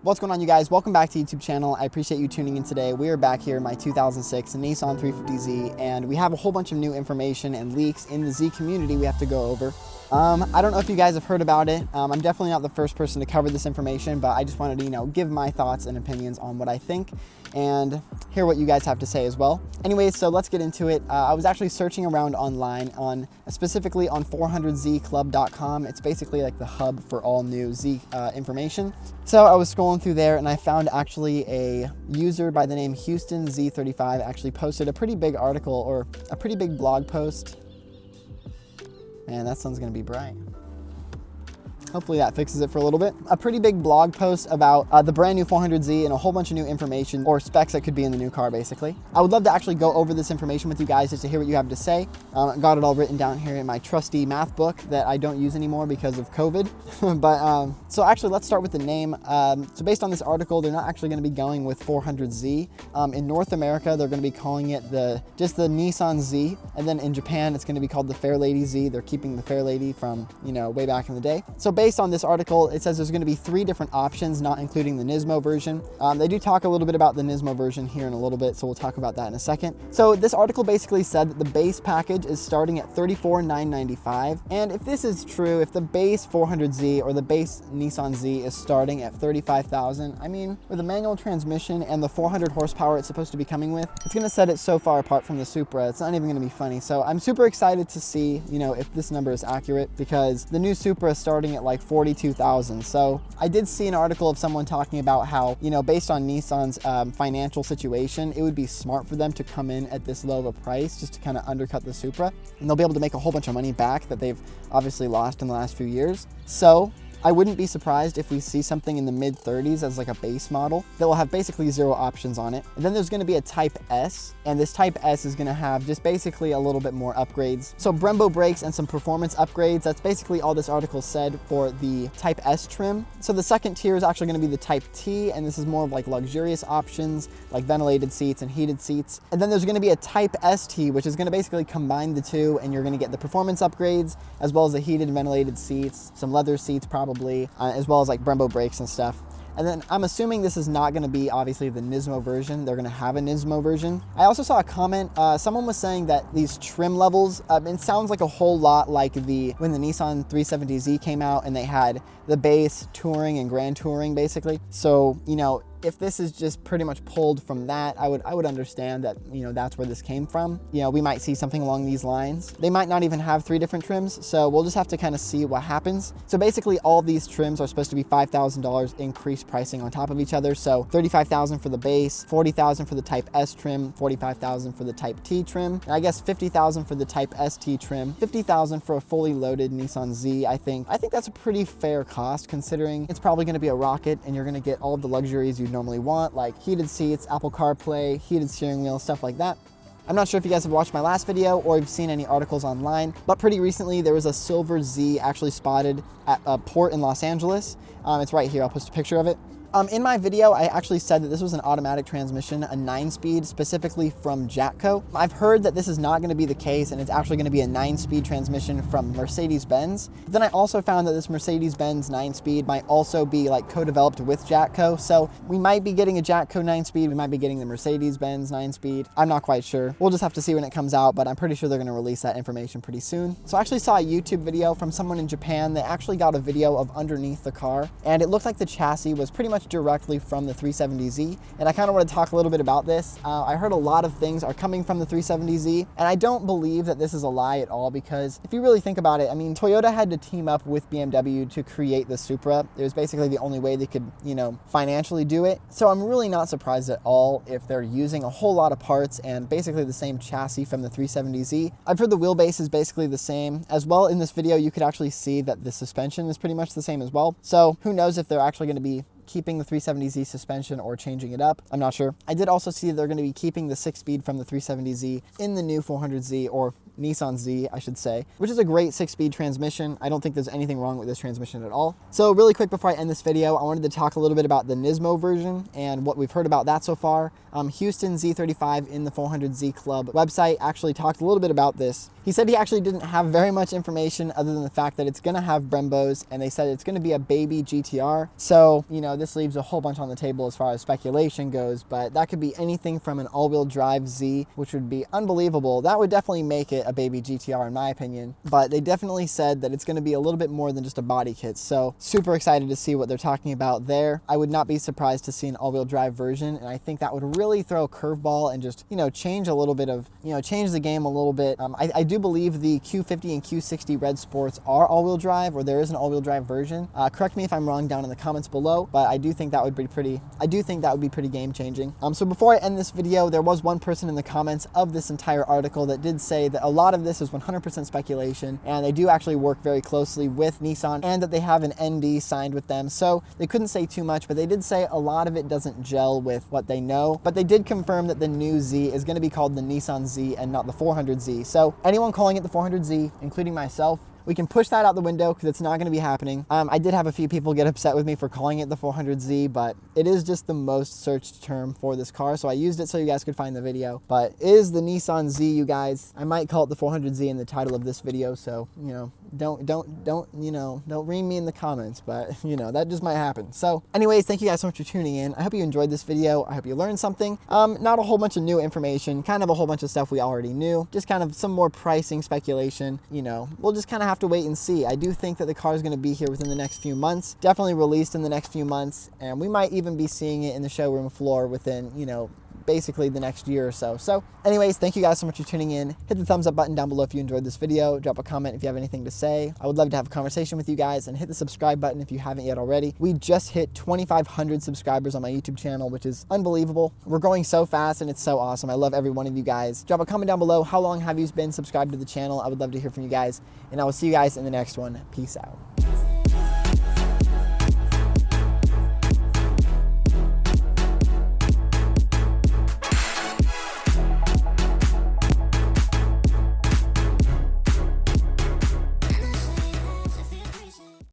What's going on, you guys? Welcome back to the YouTube channel. I appreciate you tuning in today. We are back here in my 2006 Nissan 400Z, and we have a whole bunch of new information and leaks in the Z community we have to go over. I don't know if you guys have heard about it. I'm definitely not the first person to cover this information, but I just wanted to, give my thoughts and opinions on what I think and hear what you guys have to say as well. Anyways, so let's get into it. I was actually searching around online specifically on 400zclub.com. It's basically like the hub for all new Z information. So I was scrolling through there and I found actually a user by the name Houston Z35 actually posted a pretty big article or a pretty big blog post. Man, that sun's gonna be bright. Hopefully that fixes it for a little bit. A pretty big blog post about the brand new 400Z and a whole bunch of new information or specs that could be in the new car, basically. I would love to actually go over this information with you guys just to hear what you have to say. Got it all written down here in my trusty math book that I don't use anymore because of COVID. So actually, let's start with the name. So based on this article, they're not actually gonna be going with 400Z. In North America, they're gonna be calling it just the Nissan Z. And then in Japan, it's gonna be called the Fairlady Z. They're keeping the Fairlady from, way back in the day. So based on this article, it says there's going to be 3 different options, not including the Nismo version. They do talk a little bit about the Nismo version here in a little bit, so we'll talk about that in a second. So this article basically said that the base package is starting at $34,995. And if this is true, if the base 400Z or the base Nissan Z is starting at $35,000, I mean, with a manual transmission and the 400 horsepower it's supposed to be coming with, it's going to set it so far apart from the Supra, it's not even going to be funny. So I'm super excited to see, if this number is accurate, because the new Supra is starting at like $42,000. So I did see an article of someone talking about how, based on Nissan's financial situation, it would be smart for them to come in at this low of a price just to kind of undercut the Supra, and they'll be able to make a whole bunch of money back that they've obviously lost in the last few years. So I wouldn't be surprised if we see something in the mid 30s as like a base model that will have basically 0 options on it. And then there's gonna be a Type S, and this Type S is gonna have just basically a little bit more upgrades. So Brembo brakes and some performance upgrades. That's basically all this article said for the Type S trim. So the second tier is actually gonna be the Type T, and this is more of like luxurious options like ventilated seats and heated seats. And then there's gonna be a Type ST, which is gonna basically combine the two, and you're gonna get the performance upgrades as well as the heated and ventilated seats, some leather seats probably, as well as like Brembo brakes and stuff. And then I'm assuming this is not going to be obviously the Nismo version. They're going to have a Nismo version. I also saw a comment, someone was saying that these trim levels, it sounds like a whole lot like when the Nissan 370Z came out and they had the base, touring, and grand touring basically. So, if this is just pretty much pulled from that, I would understand that, that's where this came from. We might see something along these lines. They might not even have 3 different trims, so we'll just have to kind of see what happens. So basically all these trims are supposed to be $5,000 increased pricing on top of each other. So $35,000 for the base, $40,000 for the Type S trim, $45,000 for the Type T trim, and I guess $50,000 for the Type ST trim, $50,000 for a fully loaded Nissan Z. I think that's a pretty fair cost considering it's probably going to be a rocket and you're going to get all of the luxuries you'd normally want, like heated seats, Apple CarPlay, heated steering wheel, stuff like that. I'm not sure if you guys have watched my last video or you've seen any articles online, but pretty recently there was a silver Z actually spotted at a port in Los Angeles. It's right here, I'll post a picture of it. In my video, I actually said that this was an automatic transmission, a 9-speed, specifically from Jatco. I've heard that this is not going to be the case, and it's actually going to be a 9-speed transmission from Mercedes-Benz. Then I also found that this Mercedes-Benz 9-speed might also be like co-developed with Jatco. So we might be getting a Jatco 9-speed, we might be getting the Mercedes-Benz 9-speed. I'm not quite sure. We'll just have to see when it comes out, but I'm pretty sure they're going to release that information pretty soon. So I actually saw a YouTube video from someone in Japan. They actually got a video of underneath the car, and it looked like the chassis was pretty much directly from the 370Z, and I kind of want to talk a little bit about this. I heard a lot of things are coming from the 370Z, and I don't believe that this is a lie at all, because if you really think about it, I mean, Toyota had to team up with BMW to create the Supra. It was basically the only way they could, financially do it. So I'm really not surprised at all if they're using a whole lot of parts and basically the same chassis from the 370Z. I've heard the wheelbase is basically the same as well. In this video, you could actually see that the suspension is pretty much the same as well. So who knows if they're actually going to be keeping the 370Z suspension or changing it up. I'm not sure. I did also see they're going to be keeping the 6-speed from the 370Z in the new 400Z, or Nissan Z, I should say, which is a great 6-speed transmission. I don't think there's anything wrong with this transmission at all. So really quick before I end this video, I wanted to talk a little bit about the Nismo version and what we've heard about that so far. Houston Z35 in the 400Z Club website actually talked a little bit about this. He said he actually didn't have very much information other than the fact that it's gonna have Brembos, and they said it's gonna be a baby GTR. So, you know, this leaves a whole bunch on the table as far as speculation goes, but that could be anything from an all-wheel drive Z, which would be unbelievable. That would definitely make it a baby GTR in my opinion, but they definitely said that it's gonna be a little bit more than just a body kit. So super excited to see what they're talking about there. I would not be surprised to see an all-wheel drive version, and I think that would really throw a curveball and just, you know, change a little bit of, you know, change the game a little bit. I do believe the Q50 and Q60 Red Sports are all-wheel drive, or there is an all-wheel drive version. Correct me if I'm wrong down in the comments below, but I do think that would be pretty game-changing. So before I end this video, there was one person in the comments of this entire article that did say that a lot of this is 100% speculation, and they do actually work very closely with Nissan, and that they have an ND signed with them. So they couldn't say too much, but they did say a lot of it doesn't gel with what they know. But they did confirm that the new Z is going to be called the Nissan Z and not the 400Z. So anyone calling it the 400Z, including myself, we can push that out the window because it's not going to be happening. I did have a few people get upset with me for calling it the 400Z, but it is just the most searched term for this car, so I used it so you guys could find the video. But it is the Nissan Z, you guys. I might call it the 400Z in the title of this video, so, you know, don't ream me in the comments, but, you know, that just might happen. So anyways, thank you guys so much for tuning in. I hope you enjoyed this video. I hope you learned something. Not a whole bunch of new information, kind of a whole bunch of stuff we already knew, just kind of some more pricing speculation. You know, we'll just kind of have to wait and see. I do think that the car is going to be here within the next few months, definitely released in the next few months, and we might even be seeing it in the showroom floor within, you know, basically the next year or so. So anyways, thank you guys so much for tuning in. Hit the thumbs up button down below if you enjoyed this video. Drop a comment if you have anything to say. I would love to have a conversation with you guys, and hit the subscribe button if you haven't yet already. We just hit 2,500 subscribers on my YouTube channel, which is unbelievable. We're growing so fast and it's so awesome. I love every one of you guys. Drop a comment down below. How long have you been subscribed to the channel? I would love to hear from you guys, and I will see you guys in the next one. Peace out.